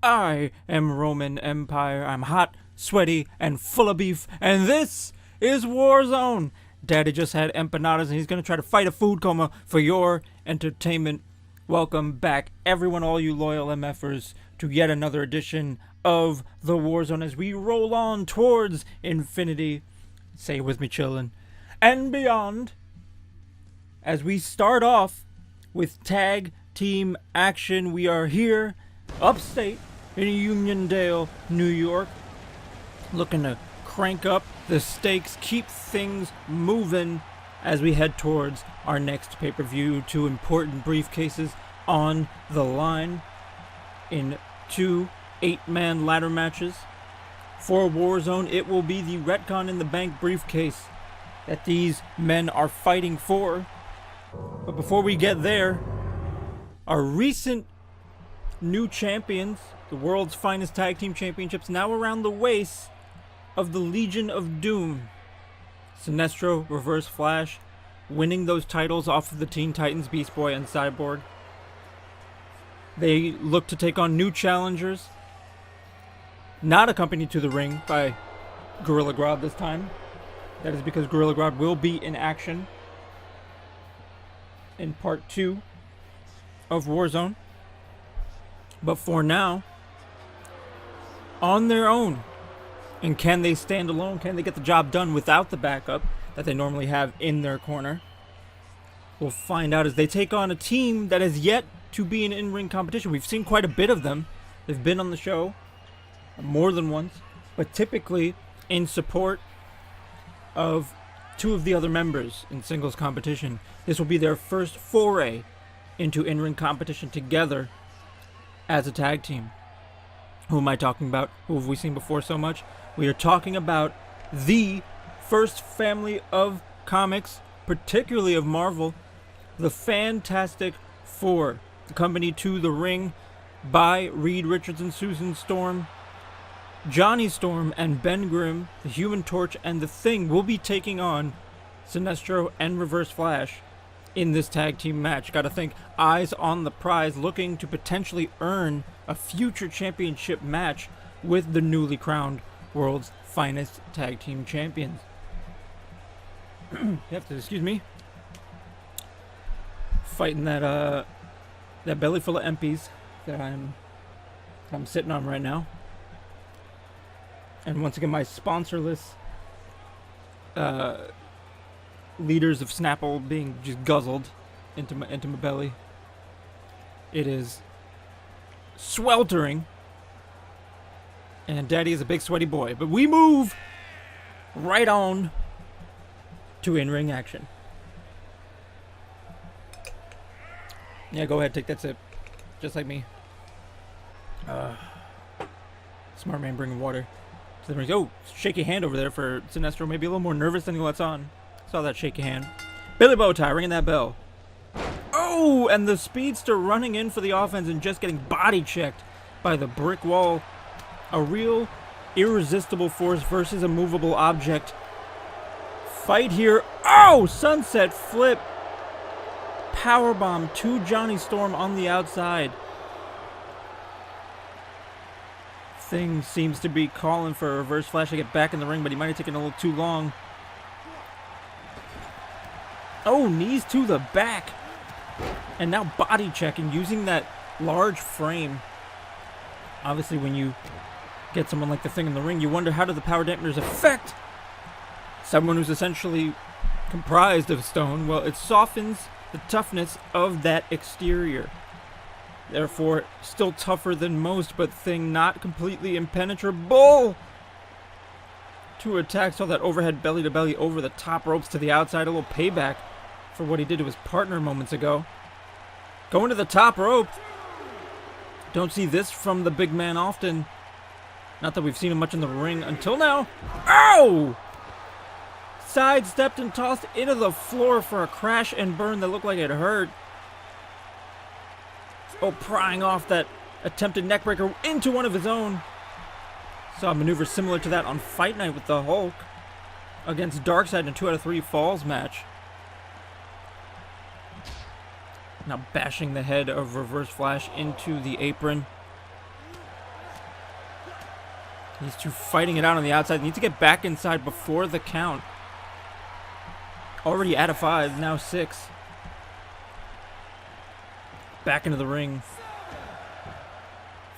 I am Roman Empire. I'm hot, sweaty, and full of beef. And this is Warzone. Daddy just had empanadas and he's going to try to fight a food coma for your entertainment. Welcome back, everyone, all you loyal MFers, to yet another edition of the Warzone as we roll on towards infinity. Say it with me, chillin'. And beyond. As we start off with tag team action, we are here upstate in Uniondale, New York, looking to crank up the stakes, keep things moving as we head towards our next pay-per-view. Two important briefcases on the line in two 8-man ladder matches. For Warzone, it will be the Retcon in the Bank briefcase that these men are fighting for. But before we get there, our recent new champions, the world's finest tag team championships, now around the waist of the Legion of Doom. Sinestro, Reverse Flash, winning those titles off of the Teen Titans, Beast Boy, and Cyborg. They look to take on new challengers, not accompanied to the ring by Gorilla Grodd this time. That is because Gorilla Grodd will be in action in part 2 of Warzone. But for now, on their own. And can they stand alone? Can they get the job done without the backup that they normally have in their corner? We'll find out as they take on a team that has yet to be in in-ring competition. We've seen quite a bit of them. They've been on the show more than once, but typically in support of two of the other members in singles competition. This will be their first foray into in-ring competition together as a tag team. Who am I talking about? Who have we seen before so much? We are talking about the first family of comics, particularly of Marvel, the Fantastic Four, accompanied to the ring by Reed Richards and Susan Storm. Johnny Storm and Ben Grimm, the Human Torch, and the Thing will be taking on Sinestro and Reverse Flash in this tag team match. Gotta think, eyes on the prize, looking to potentially earn a future championship match with the newly crowned world's finest tag team champions. You have to excuse me. Fighting that belly full of MPs that I'm sitting on right now. And once again, my sponsorless liters of Snapple being just guzzled into my belly. It is sweltering, and Daddy is a big sweaty boy. But we move right on to in-ring action. Yeah, go ahead, take that sip, just like me. Smart man bringing water to the ring. Oh, shaky hand over there for Sinestro. Maybe a little more nervous than he lets on. Saw that shaky hand. Billy Bowtie ringing that bell. Oh, and the speedster running in for the offense and just getting body checked by the brick wall. A real irresistible force versus a movable object fight here. Oh, sunset flip. Powerbomb to Johnny Storm on the outside. Thing seems to be calling for a Reverse Flash to get back in the ring, but he might have taken a little too long. Oh, knees to the back. And now body checking using that large frame. Obviously, when you get someone like the Thing in the ring, you wonder, how do the power dampeners affect someone who's essentially comprised of stone? Well, it softens the toughness of that exterior. Therefore, still tougher than most, but Thing not completely impenetrable to attack. Saw that overhead belly to belly over the top ropes to the outside. A little payback for what he did to his partner moments ago. Going to the top rope. Don't see this from the big man often. Not that we've seen him much in the ring until now. Oh! Sidestepped and tossed into the floor for a crash and burn that looked like it hurt. Oh, prying off that attempted neckbreaker into one of his own. Saw a maneuver similar to that on Fight Night with the Hulk against Darkseid in a 2 out of 3 falls match. Now bashing the head of Reverse Flash into the apron. These two fighting it out on the outside. Need to get back inside before the count. Already out of 5, now 6. Back into the ring.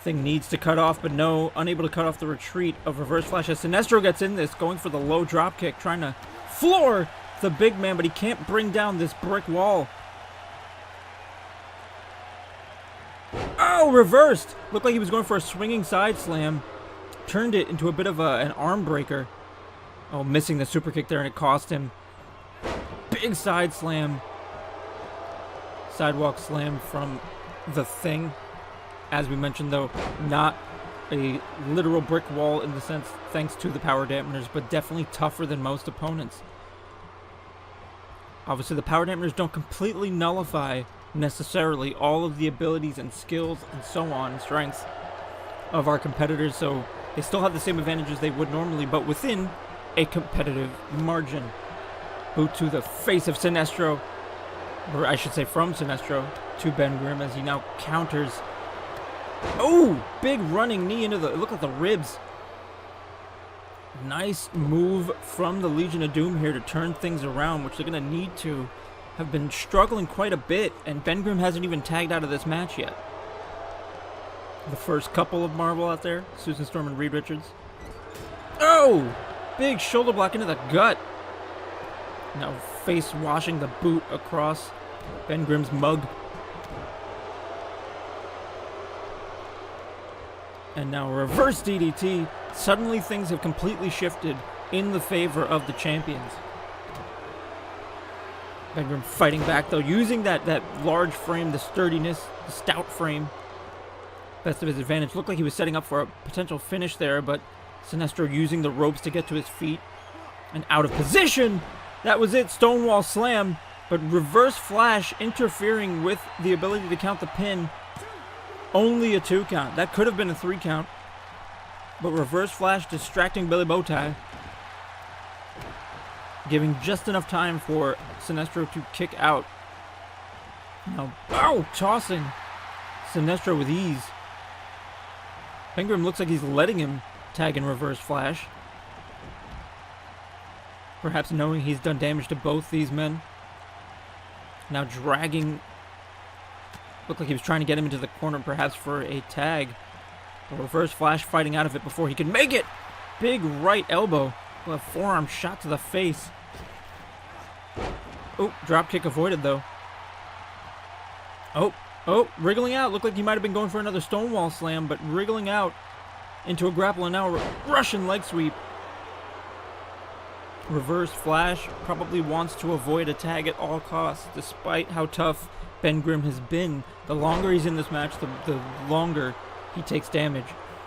Thing needs to cut off, but no, unable to cut off the retreat of Reverse Flash as Sinestro gets in this, going for the low drop kick, trying to floor the big man, but he can't bring down this brick wall. Oh, reversed! Looked like he was going for a swinging side slam. Turned it into a bit of an arm breaker. Oh, missing the super kick there, and it cost him. Big side slam. Sidewalk slam from the Thing. As we mentioned, though, not a literal brick wall in the sense thanks to the power dampeners, but definitely tougher than most opponents. Obviously, the power dampeners don't completely nullify necessarily all of the abilities and skills and so on, and strengths of our competitors, so they still have the same advantages they would normally, but within a competitive margin. Boot to the face of Sinestro, or I should say from Sinestro to Ben Grimm as he now counters. Oh, big running knee into it looked like the ribs. Nice move from the Legion of Doom here to turn things around, which they're going to need to. Have been struggling quite a bit, and Ben Grimm hasn't even tagged out of this match yet. The first couple of Marvel out there, Susan Storm and Reed Richards. Oh! Big shoulder block into the gut. Now face washing the boot across Ben Grimm's mug. And now reverse DDT. Suddenly things have completely shifted in the favor of the champions. Ben Grimm fighting back though, using that large frame, the sturdiness, the stout frame. Best of his advantage. Looked like he was setting up for a potential finish there, but Sinestro using the ropes to get to his feet. And out of position! That was it, Stonewall Slam. But Reverse Flash interfering with the ability to count the pin. Only a 2 count. That could have been a 3 count. But Reverse Flash distracting Billy Bowtie. Giving just enough time for Sinestro to kick out. Now, oh, tossing Sinestro with ease. Ben Grimm looks like he's letting him tag in Reverse Flash. Perhaps knowing he's done damage to both these men. Now dragging. Looked like he was trying to get him into the corner perhaps for a tag. A Reverse Flash fighting out of it before he could make it. Big right elbow. A forearm shot to the face. Oh, drop kick avoided though. Oh, wriggling out. Looked like he might have been going for another Stonewall Slam, but wriggling out into a grapple and now a Russian leg sweep. Reverse Flash probably wants to avoid a tag at all costs, despite how tough Ben Grimm has been. The longer he's in this match, the longer he takes damage.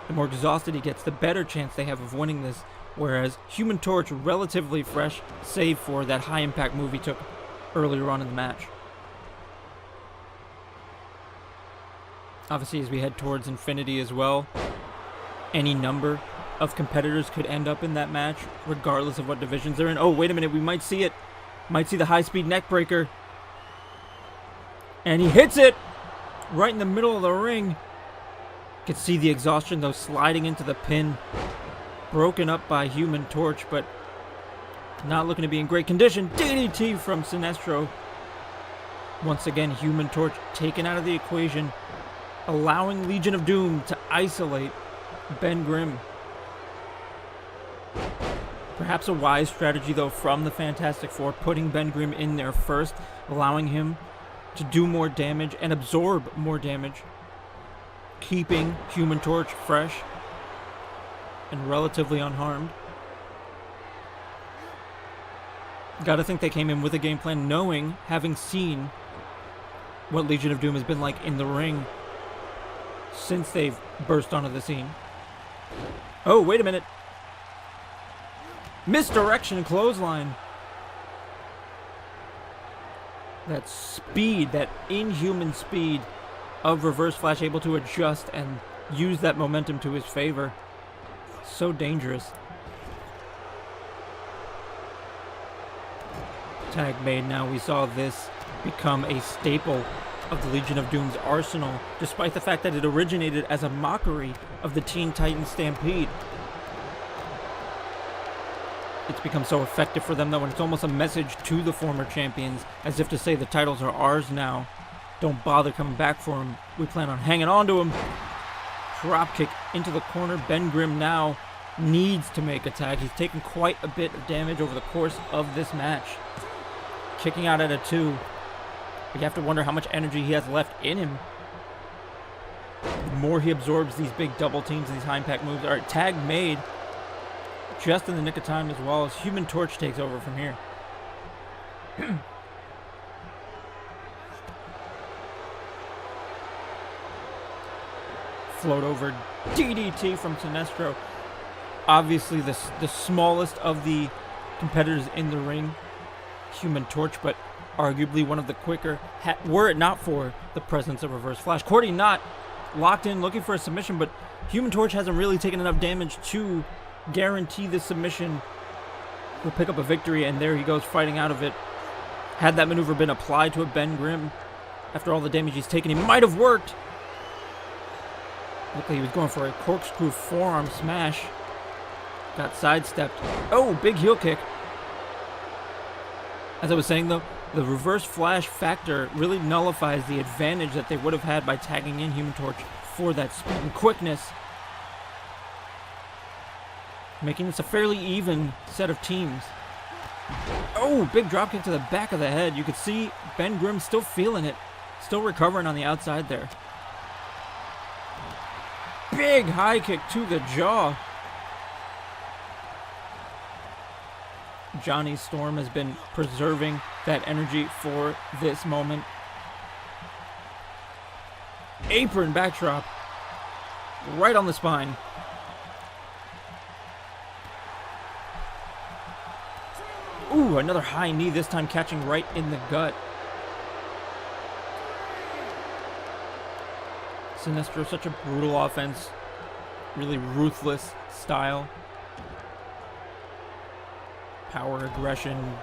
The more exhausted he gets, the better chance they have of winning this. Whereas Human Torch, relatively fresh, save for that high-impact move he took earlier on in the match. Obviously, as we head towards Infinity as well, any number of competitors could end up in that match, regardless of what divisions they're in. Oh, wait a minute, we might see it. Might see the high-speed neck breaker. And he hits it right in the middle of the ring. Could see the exhaustion, though, sliding into the pin. Broken up by Human Torch, but not looking to be in great condition. DDT from Sinestro. Once again, Human Torch taken out of the equation, allowing Legion of Doom to isolate Ben Grimm. Perhaps a wise strategy, though, from the Fantastic Four, putting Ben Grimm in there first, allowing him to do more damage and absorb more damage, keeping Human Torch fresh and relatively unharmed. Gotta think they came in with a game plan, knowing, having seen what Legion of Doom has been like in the ring since they've burst onto the scene. Oh, wait a minute. Misdirection clothesline. That speed, that inhuman speed of Reverse Flash, able to adjust and use that momentum to his favor. So dangerous. Tag made now. We saw this become a staple of the Legion of Doom's arsenal, despite the fact that it originated as a mockery of the Teen Titans Stampede. It's become so effective for them, though, and it's almost a message to the former champions, as if to say the titles are ours now. Don't bother coming back for them. We plan on hanging on to them. Drop kick into the corner. Ben Grimm now needs to make a tag. He's taken quite a bit of damage over the course of this match. Kicking out at a 2. You have to wonder how much energy he has left in him. The more he absorbs these big double teams and these high impact moves. Alright, tag made. Just in the nick of time, as well as Human Torch takes over from here. Float over DDT from Sinestro. Obviously the smallest of the competitors in the ring. Human Torch, but arguably one of the quicker, were it not for the presence of Reverse Flash. Cordy not locked in, looking for a submission, but Human Torch hasn't really taken enough damage to guarantee the submission will pick up a victory, and there he goes fighting out of it. Had that maneuver been applied to a Ben Grimm, after all the damage he's taken, he might have worked. Looked like he was going for a corkscrew forearm smash. Got sidestepped. Oh, big heel kick. As I was saying, though, the Reverse Flash factor really nullifies the advantage that they would have had by tagging in Human Torch for that speed and quickness, making this a fairly even set of teams. Oh, big dropkick to the back of the head. You could see Ben Grimm still feeling it, still recovering on the outside there. Big high kick to the jaw. Johnny Storm has been preserving that energy for this moment. Apron backdrop right on the spine. Ooh, another high knee, this time catching right in the gut. Sinestro, such a brutal offense. Really ruthless style. Power, aggression.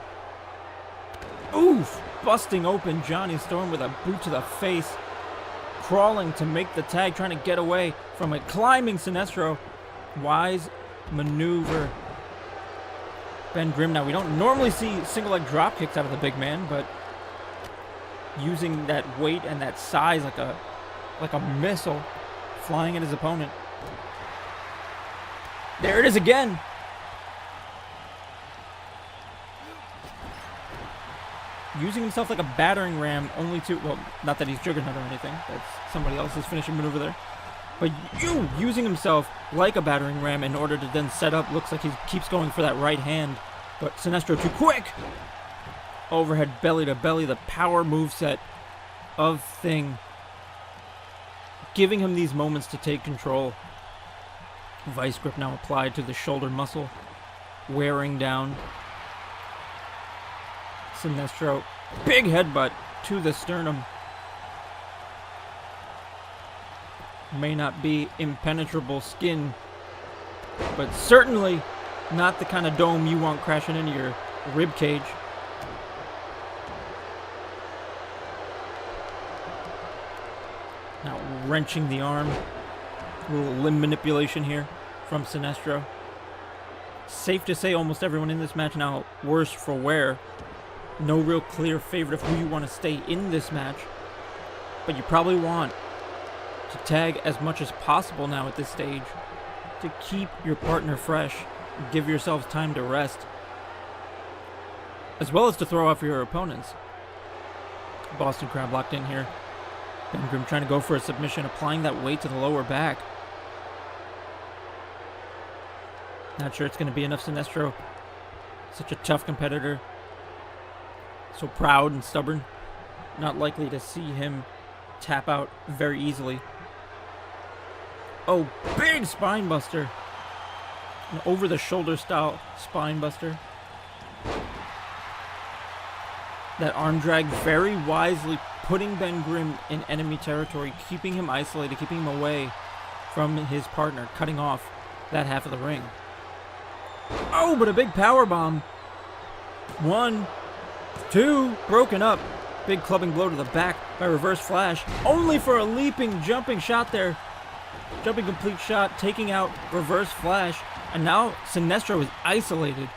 Oof! Busting open Johnny Storm with a boot to the face. Crawling to make the tag, trying to get away from a climbing Sinestro. Wise maneuver. Ben Grimm. Now, we don't normally see single leg drop kicks out of the big man, but using that weight and that size like a missile, flying at his opponent. There it is again. Using himself like a battering ram, only to, well, not that he's Juggernaut or anything. That's somebody else's finishing maneuver there. But using himself like a battering ram in order to then set up. Looks like he keeps going for that right hand. But Sinestro too quick. Overhead belly to belly, the power moveset of Thing. Giving him these moments to take control. Vice grip now applied to the shoulder muscle. Wearing down. Sinestro, big headbutt to the sternum. May not be impenetrable skin, but certainly not the kind of dome you want crashing into your rib cage. Now wrenching the arm. A little limb manipulation here from Sinestro. Safe to say almost everyone in this match now worse for wear. No real clear favorite of who you want to stay in this match. But you probably want to tag as much as possible now at this stage to keep your partner fresh and give yourselves time to rest, as well as to throw off your opponents. Boston Crab locked in here. Ben Grimm trying to go for a submission, applying that weight to the lower back. Not sure it's going to be enough. Sinestro, such a tough competitor. So proud and stubborn. Not likely to see him tap out very easily. Oh, big spine buster. An over-the-shoulder style spine buster. That arm drag very wisely putting Ben Grimm in enemy territory, keeping him isolated, keeping him away from his partner, cutting off that half of the ring. Oh, but a big power bomb. 1, 2, broken up. Big clubbing blow to the back by Reverse Flash, only for a leaping, jumping shot there. Jumping complete shot, taking out Reverse Flash. And now Sinestro is isolated.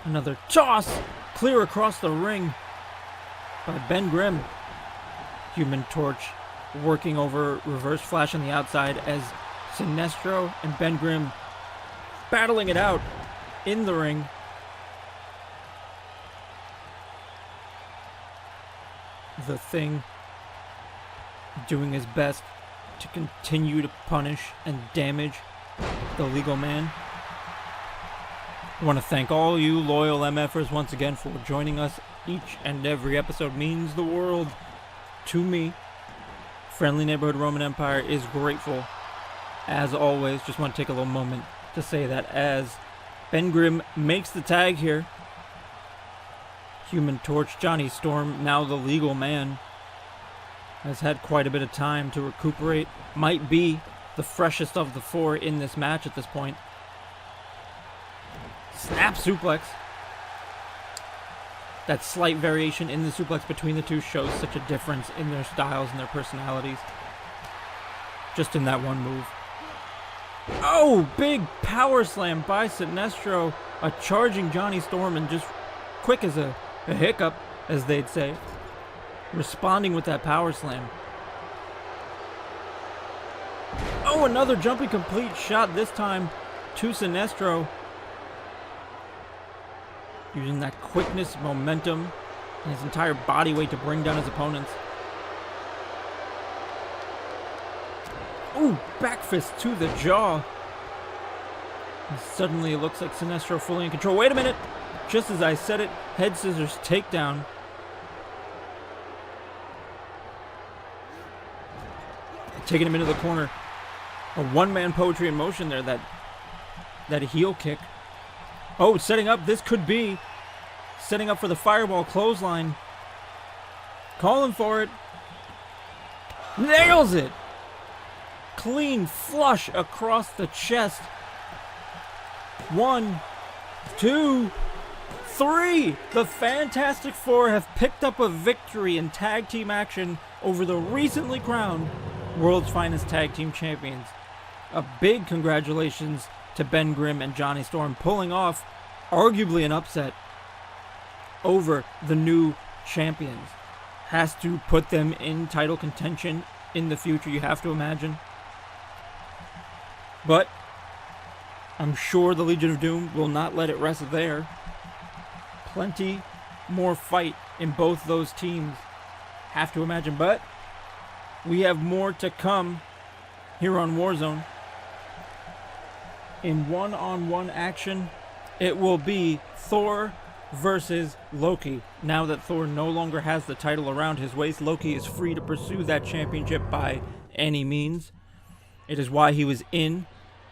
Another toss, clear across the ring by Ben Grimm. Human Torch working over Reverse Flash on the outside as Sinestro and Ben Grimm battling it out in the ring. The Thing doing his best to continue to punish and damage the legal man. I want to thank all you loyal MFers once again for joining us. Each and every episode means the world to me. Friendly Neighborhood Roman Empire is grateful. As always, just want to take a little moment to say that as Ben Grimm makes the tag here, Human Torch, Johnny Storm, now the legal man, has had quite a bit of time to recuperate. Might be the freshest of the four in this match at this point. Snap suplex. That slight variation in the suplex between the two shows such a difference in their styles and their personalities. Just in that one move. Oh, big power slam by Sinestro. A charging Johnny Storm, and just quick as a hiccup, as they'd say. Responding with that power slam. Oh, another jumping complete shot, this time to Sinestro. Using that quickness, momentum, and his entire body weight to bring down his opponents. Ooh, back fist to the jaw. And suddenly it looks like Sinestro fully in control. Wait a minute! Just as I said it, head scissors takedown. Taking him into the corner. A one-man poetry in motion there, that heel kick. Oh, setting up. This could be setting up for the fireball clothesline. Calling for it. Nails it. Clean flush across the chest. 1, 2, 3. The Fantastic Four have picked up a victory in tag team action over the recently crowned World's Finest Tag Team Champions. A big congratulations to Ben Grimm and Johnny Storm, pulling off arguably an upset over the new champions. Has to put them in title contention in the future, you have to imagine. But I'm sure the Legion of Doom will not let it rest there. Plenty more fight in both those teams, have to imagine. But we have more to come here on Warzone. In one-on-one action, it will be Thor versus Loki. Now that Thor no longer has the title around his waist, Loki is free to pursue that championship by any means. It is why he was in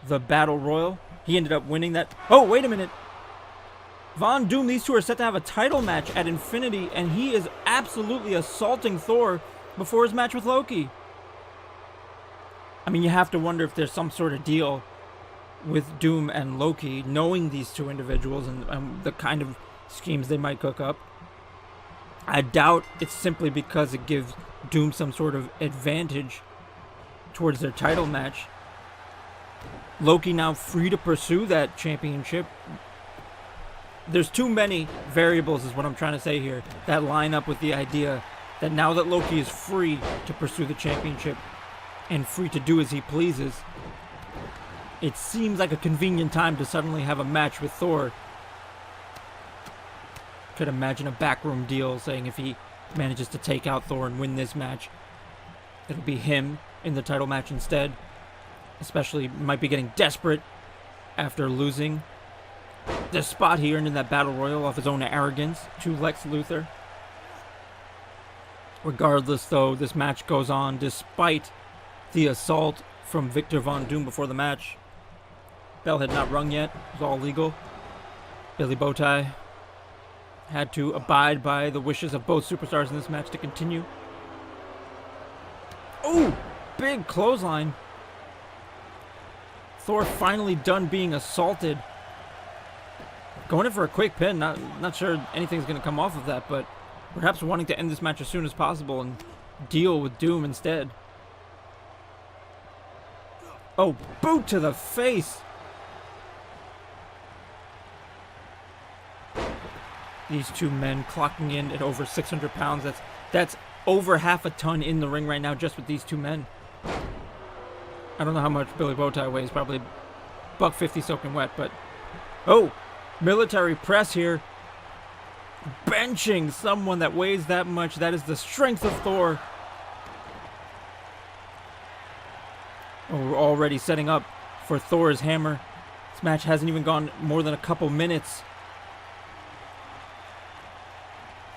the Battle Royal. He ended up winning that. Oh, wait a minute. Von Doom, these two are set to have a title match at Infinity, and he is absolutely assaulting Thor before his match with Loki. I mean, you have to wonder if there's some sort of deal with Doom and Loki, knowing these two individuals and the kind of schemes they might cook up. I doubt it's simply because it gives Doom some sort of advantage towards their title match. Loki now free to pursue that championship. There's too many variables is what I'm trying to say here that line up with the idea that now that Loki is free to pursue the championship and free to do as he pleases, it seems like a convenient time to suddenly have a match with Thor. Could imagine a backroom deal saying if he manages to take out Thor and win this match, it'll be him in the title match instead. Especially might be getting desperate after losing the spot he earned in that Battle Royal off his own arrogance to Lex Luthor. Regardless, though, this match goes on despite the assault from Victor Von Doom before the match. Bell had not rung yet. It was all legal. Billy Bowtie had to abide by the wishes of both superstars in this match to continue. Oh, big clothesline. Thor finally done being assaulted. Going in for a quick pin. Not sure anything's going to come off of that, but perhaps wanting to end this match as soon as possible and deal with Doom instead. Oh, boot to the face. These two men clocking in at over 600 pounds. That's over half a ton in the ring right now just with these two men. I don't know how much Billy Bowtie weighs, probably $150 soaking wet, but... Oh! Military press here. Benching someone that weighs that much. That is the strength of Thor. Oh, we're already setting up for Thor's hammer. This match hasn't even gone more than a couple minutes.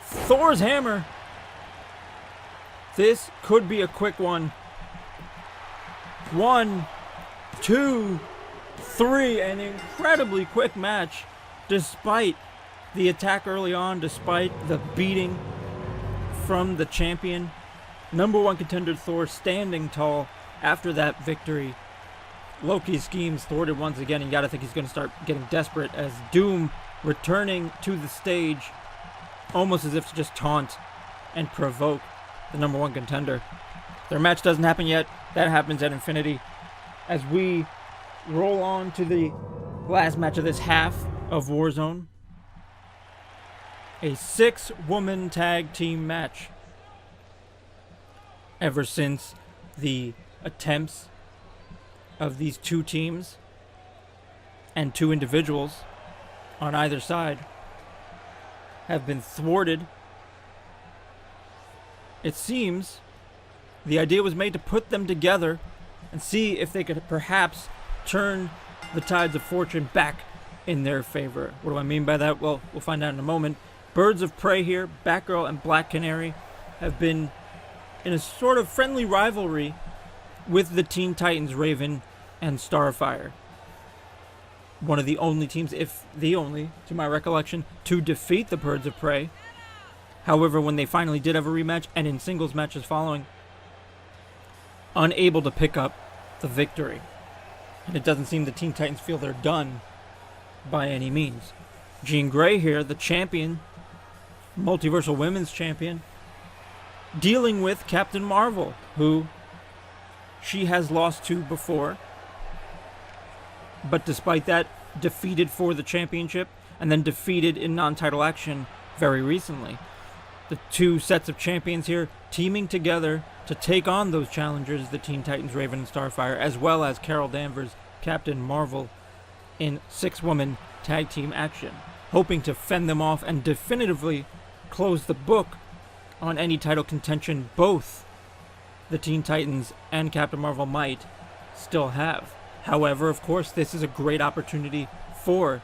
Thor's hammer. This could be a quick one. 1, 2, 3. An incredibly quick match. Despite the attack early on, despite the beating from the champion. #1 contender Thor standing tall after that victory. Loki's schemes thwarted once again. You gotta think he's gonna start getting desperate as Doom returning to the stage, almost as if to just taunt and provoke the #1 contender. Their match doesn't happen yet. That happens at Infinity. As we roll on to the last match of this half of Warzone. A 6-woman tag team match. Ever since the attempts of these two teams and two individuals on either side have been thwarted, it seems the idea was made to put them together and see if they could perhaps turn the tides of fortune back in their favor. What do I mean by that? Well, we'll find out in a moment. Birds of Prey here, Batgirl and Black Canary, have been in a sort of friendly rivalry with the Teen Titans, Raven and Starfire. One of the only teams, if the only, to my recollection, to defeat the Birds of Prey. However, when they finally did have a rematch, and in singles matches following, unable to pick up the victory. And it doesn't seem the Teen Titans feel they're done by any means. Jean Grey here, the champion, Multiversal Women's Champion, dealing with Captain Marvel, who she has lost to before, but despite that, defeated for the championship, and then defeated in non-title action very recently. The two sets of champions here teaming together to take on those challengers, the Teen Titans, Raven and Starfire, as well as Carol Danvers, Captain Marvel, in 6-woman tag team action, hoping to fend them off and definitively close the book on any title contention both the Teen Titans and Captain Marvel might still have. However, of course, this is a great opportunity for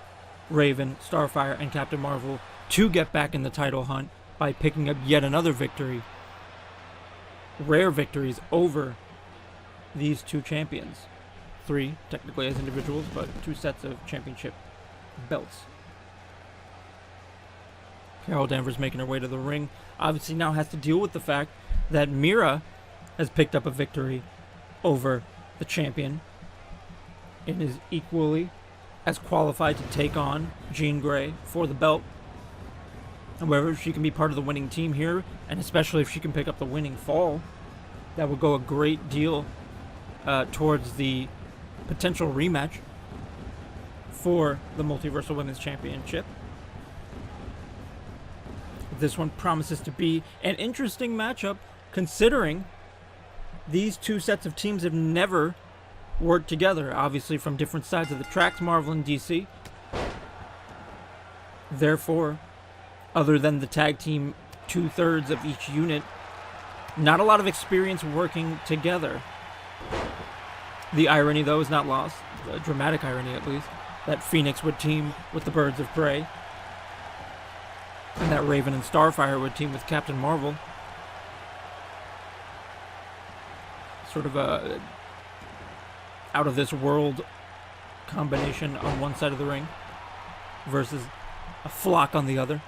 Raven, Starfire, and Captain Marvel to get back in the title hunt by picking up yet another victory. Rare victories over these two champions. 3, technically as individuals, but 2 sets of championship belts. Carol Danvers making her way to the ring. Obviously now has to deal with the fact that Mira has picked up a victory over the champion and is equally as qualified to take on Jean Grey for the belt. However, if she can be part of the winning team here, and especially if she can pick up the winning fall, that would go a great deal towards the potential rematch for the Multiversal Women's Championship. This one promises to be an interesting matchup, considering these two sets of teams have never worked together, obviously from different sides of the tracks, Marvel and DC. Therefore, other than the tag team 2/3 of each unit, not a lot of experience working together. The irony, though, is not lost, the dramatic irony at least, that Phoenix would team with the Birds of Prey, and that Raven and Starfire would team with Captain Marvel. Sort of a out-of-this-world combination on one side of the ring versus a flock on the other.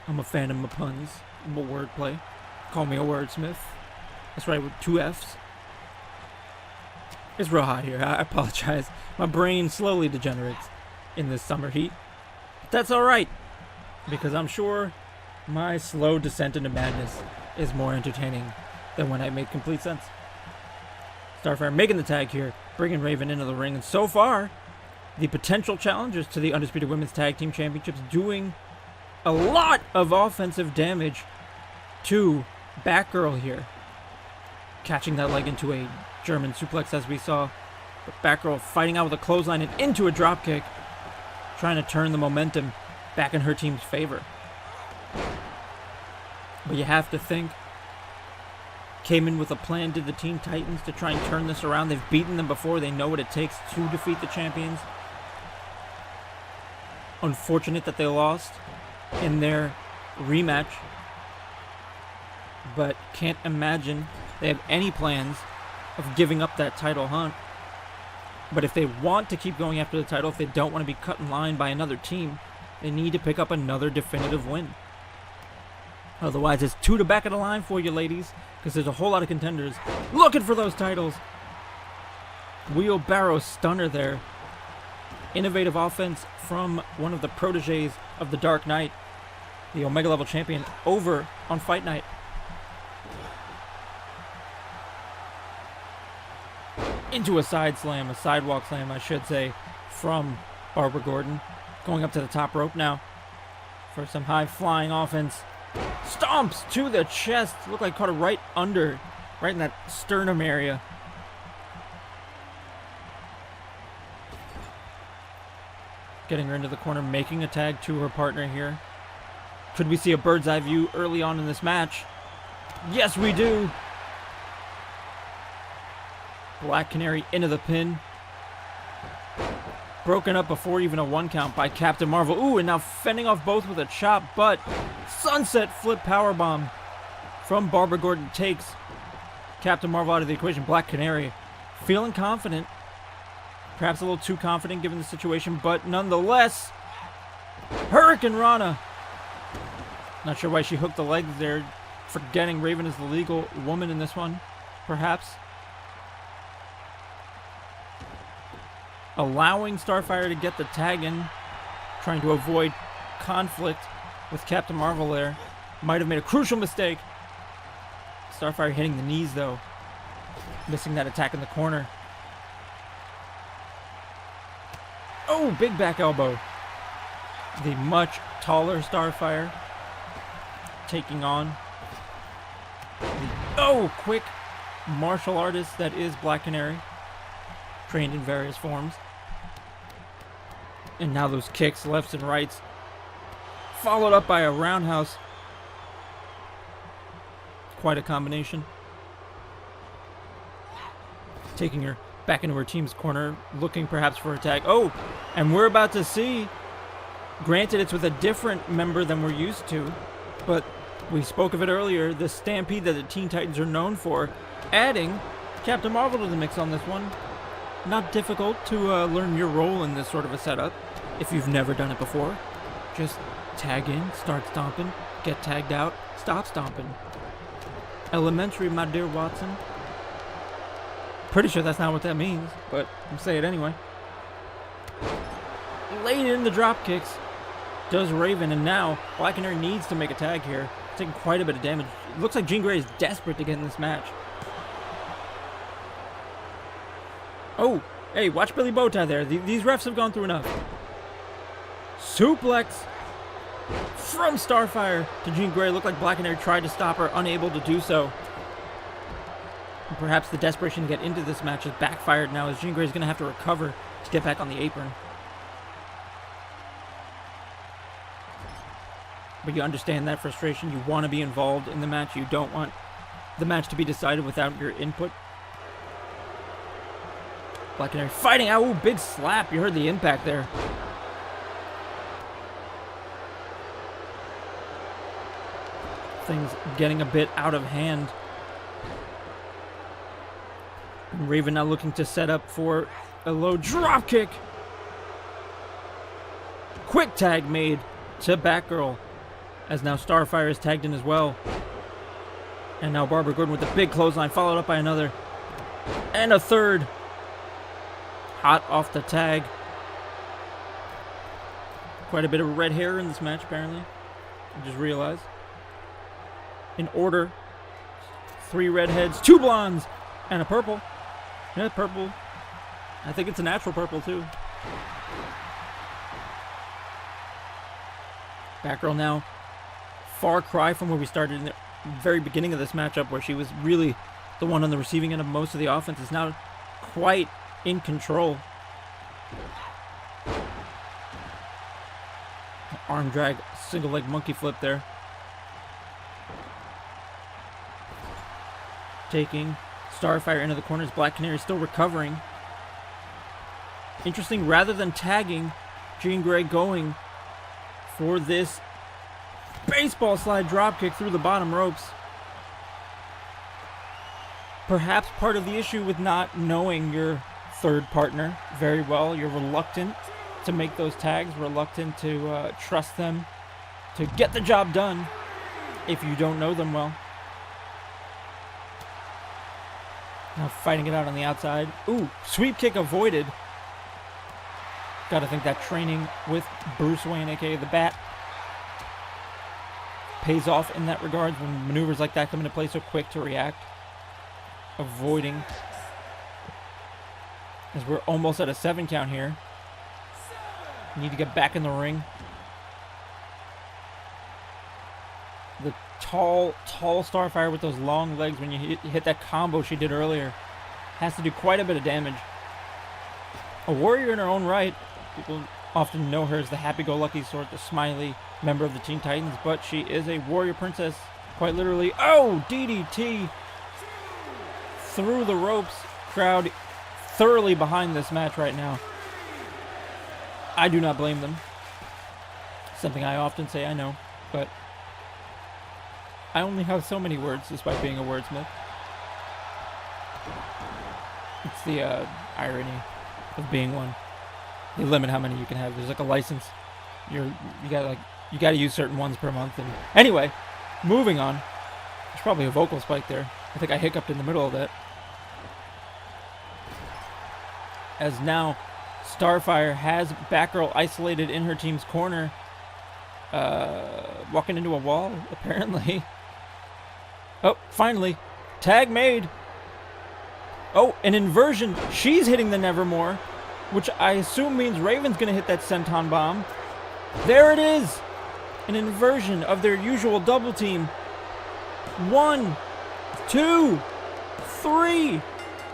I'm a fan of my puns, my wordplay. Call me a wordsmith. That's right, with 2 F's. It's real hot here. I apologize. My brain slowly degenerates in this summer heat. But that's alright, because I'm sure my slow descent into madness is more entertaining than when I make complete sense. Starfire making the tag here, bringing Raven into the ring, and so far, the potential challengers to the Undisputed Women's Tag Team Championships doing a lot of offensive damage to Batgirl here. Catching that leg into a German suplex as we saw. But Batgirl fighting out with a clothesline and into a dropkick. Trying to turn the momentum back in her team's favor. But you have to think, came in with a plan, did the Teen Titans to try and turn this around. They've beaten them before. They know what it takes to defeat the champions. Unfortunate that they lost in their rematch. But can't imagine they have any plans of giving up that title hunt. But if they want to keep going after the title, if they don't want to be cut in line by another team, they need to pick up another definitive win. Otherwise, it's 2 to back of the line for you, ladies, because there's a whole lot of contenders looking for those titles. Wheelbarrow stunner there. Innovative offense from one of the proteges of the Dark Knight, the Omega level champion, over on Fight Night. Into a side slam, a sidewalk slam, I should say, from Barbara Gordon. Going up to the top rope now for some high flying offense. Stomps to the chest. Looked like caught her right under, right in that sternum area. Getting her into the corner, making a tag to her partner here. Could we see a bird's eye view early on in this match? Yes, we do. Black Canary into the pin. Broken up before even a 1 count by Captain Marvel. Ooh, and now fending off both with a chop, but sunset flip powerbomb from Barbara Gordon takes Captain Marvel out of the equation. Black Canary feeling confident. Perhaps a little too confident given the situation, but nonetheless, Hurricane Rana. Not sure why she hooked the legs there, forgetting Raven is the legal woman in this one, perhaps. Allowing Starfire to get the tag in, trying to avoid conflict with Captain Marvel there. Might have made a crucial mistake. Starfire hitting the knees though. Missing that attack in the corner. Oh, big back elbow. The much taller Starfire taking on the quick martial artist that is Black Canary. Trained in various forms. And now those kicks, lefts and rights, followed up by a roundhouse. Quite a combination. Taking her back into her team's corner, looking perhaps for a tag. Oh, and we're about to see, granted it's with a different member than we're used to, but we spoke of it earlier, the stampede that the Teen Titans are known for, adding Captain Marvel to the mix on this one. Not difficult to learn your role in this sort of a setup if you've never done it before. Just tag in, start stomping, get tagged out, stop stomping. Elementary, my dear Watson. Pretty sure that's not what that means, but I'll say it anyway. Late in the drop kicks does Raven, and now Black Canary needs to make a tag here. Taking quite a bit of damage. It looks like Jean Grey is desperate to get in this match. Oh, hey, watch Billy Bowtie there. These refs have gone through enough. Suplex from Starfire to Jean Grey. Looked like Black Canary tried to stop her, unable to do so. And perhaps the desperation to get into this match has backfired now, as Jean Grey is going to have to recover to get back on the apron. But you understand that frustration. You want to be involved in the match. You don't want the match to be decided without your input. Black Canary fighting out. Ooh, big slap. You heard the impact there. Things getting a bit out of hand. Raven now looking to set up for a low drop kick. Quick tag made to Batgirl, as now Starfire is tagged in as well. And now Barbara Gordon with a big clothesline, followed up by another. And a third. Hot off the tag. Quite a bit of red hair in this match, apparently. I just realized. In order. 3 redheads, 2 blondes, and a purple. Yeah, purple. I think it's a natural purple, too. Batgirl now, far cry from where we started in the very beginning of this matchup, where she was really the one on the receiving end of most of the offense, is now quite in control. Arm drag, single leg monkey flip there. Taking Starfire into the corners. Black Canary still recovering. Interesting, rather than tagging, Jean Grey going for this baseball slide dropkick through the bottom ropes. Perhaps part of the issue with not knowing your third partner very well. You're reluctant to make those tags, reluctant to trust them to get the job done if you don't know them well. Now fighting it out on the outside. Ooh, sweep kick avoided. Gotta think that training with Bruce Wayne, aka the Bat, pays off in that regard when maneuvers like that come into play so quick to react. Avoiding. As we're almost at a 7 count here. Need to get back in the ring. The tall Starfire with those long legs, when you hit that combo she did earlier, has to do quite a bit of damage. A warrior in her own right. People often know her as the happy-go-lucky sort, the smiley member of the Teen Titans, but she is a warrior princess, quite literally. Oh, DDT through the ropes. Crowd thoroughly behind this match right now. I do not blame them. Something I often say, I know, but I only have so many words despite being a wordsmith. It's the irony of being one. They limit how many you can have. There's like a license. You gotta use certain ones per month. And anyway, moving on. There's probably a vocal spike there. I think I hiccuped in the middle of that. As now Starfire has Batgirl isolated in her team's corner. Walking into a wall, apparently. Oh, finally. Tag made. Oh, an inversion. She's hitting the Nevermore, which I assume means Raven's going to hit that senton bomb. There it is. An inversion of their usual double team. 1, 2, 3.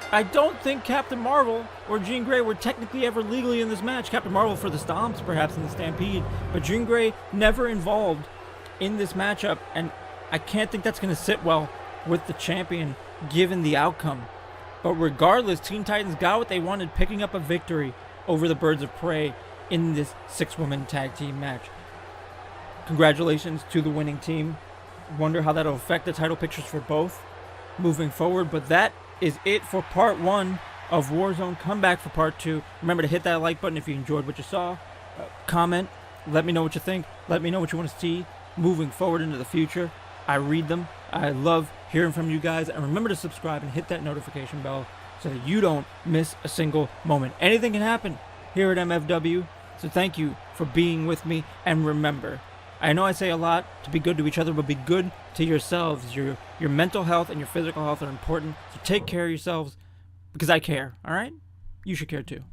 I don't think Captain Marvel or Jean Grey were technically ever legally in this match. Captain Marvel for the Stomps, perhaps in the Stampede. But Jean Grey never involved in this matchup. And I can't think that's going to sit well with the champion, given the outcome. But regardless, Teen Titans got what they wanted, picking up a victory over the Birds of Prey in this 6-woman tag team match. Congratulations to the winning team. Wonder how that'll affect the title pictures for both moving forward. But that is it for part 1 of Warzone. Come back for part 2. Remember to hit that like button if you enjoyed what you saw. Comment. Let me know what you think. Let me know what you want to see moving forward into the future. I read them. I love hearing from you guys. And remember to subscribe and hit that notification bell so that you don't miss a single moment. Anything can happen here at MFW. So thank you for being with me. And remember, I know I say a lot to be good to each other, but be good to yourselves. Your mental health and your physical health are important. So take care of yourselves because I care, all right? You should care too.